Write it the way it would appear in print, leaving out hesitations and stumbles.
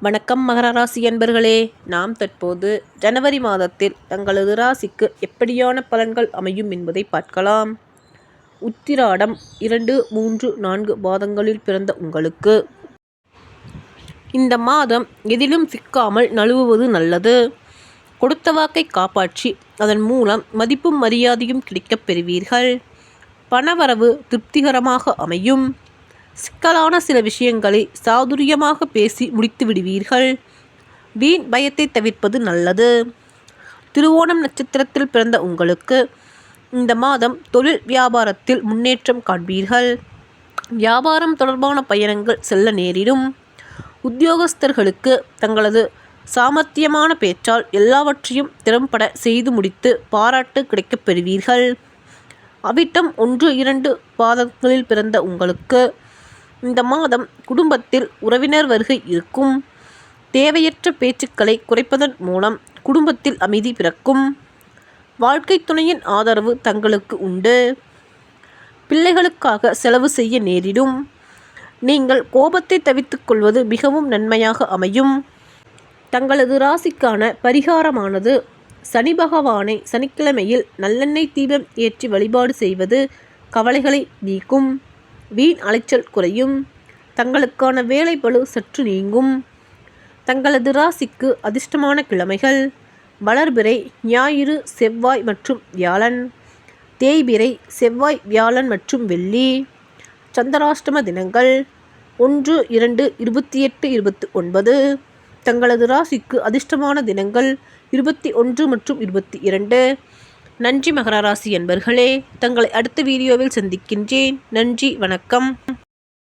வணக்கம் மகர ராசி அன்பர்களே. நாம் தற்போது ஜனவரி மாதத்தில் தங்களது ராசிக்கு எப்படியான பலன்கள் அமையும் என்பதை பார்க்கலாம். உத்திராடம் 2, 3, 4 பாதங்களில் பிறந்த உங்களுக்கு இந்த மாதம் எதிலும் சிக்காமல் நழுவுவது நல்லது. கொடுத்த வாக்கை காப்பாற்றி அதன் மூலம் மதிப்பும் மரியாதையும் கிடைக்கப் பெறுவீர்கள். பணவரவு திருப்திகரமாக அமையும். சிக்கலான சில விஷயங்களை சாதுரியமாக பேசி முடித்து விடுவீர்கள். வீண் பயத்தை தவிர்ப்பது நல்லது. திருவோணம் நட்சத்திரத்தில் பிறந்த உங்களுக்கு இந்த மாதம் தொழில் வியாபாரத்தில் முன்னேற்றம் காண்பீர்கள். வியாபாரம் தொடர்பான பயணங்கள் செல்ல நேரிடும். உத்தியோகஸ்தர்களுக்கு தங்களது சாமர்த்தியமான பேச்சால் எல்லாவற்றையும் திறம்பட செய்து முடித்து பாராட்டு கிடைக்கப் பெறுவீர்கள். அவிட்டம் 1, 2 பாதங்களில் பிறந்த உங்களுக்கு இந்த மாதம் குடும்பத்தில் உறவினர் வருகை இருக்கும். தேவையற்ற பேச்சுக்களை குறைப்பதன் மூலம் குடும்பத்தில் அமைதி பிறக்கும். வாழ்க்கை துணையின் ஆதரவு தங்களுக்கு உண்டு. பிள்ளைகளுக்காக செலவு செய்ய நேரிடும். நீங்கள் கோபத்தை தவிர்த்துக் கொள்வது மிகவும் நன்மையாக அமையும். தங்களது ராசிக்கான பரிகாரமானது சனி பகவானை சனிக்கிழமையில் நல்லெண்ணெய் தீபம் ஏற்றி வழிபாடு செய்வது கவலைகளை நீக்கும். வீண் அலைச்சல் குறையும். தங்களுக்கான வேலை பளு சற்று நீங்கும். தங்களது ராசிக்கு அதிர்ஷ்டமான கிழமைகள் வளர்பிறை, ஞாயிறு, செவ்வாய் மற்றும் வியாழன். தேய்பிறை, செவ்வாய், வியாழன் மற்றும் வெள்ளி. சந்திராஷ்டம தினங்கள் 1, 2, 28, 29. தங்களது ராசிக்கு அதிர்ஷ்டமான தினங்கள் 21 மற்றும் 22. நன்றி மகர ராசி அன்பர்களே. தங்களை அடுத்த வீடியோவில் சந்திக்கின்றேன். நன்றி, வணக்கம்.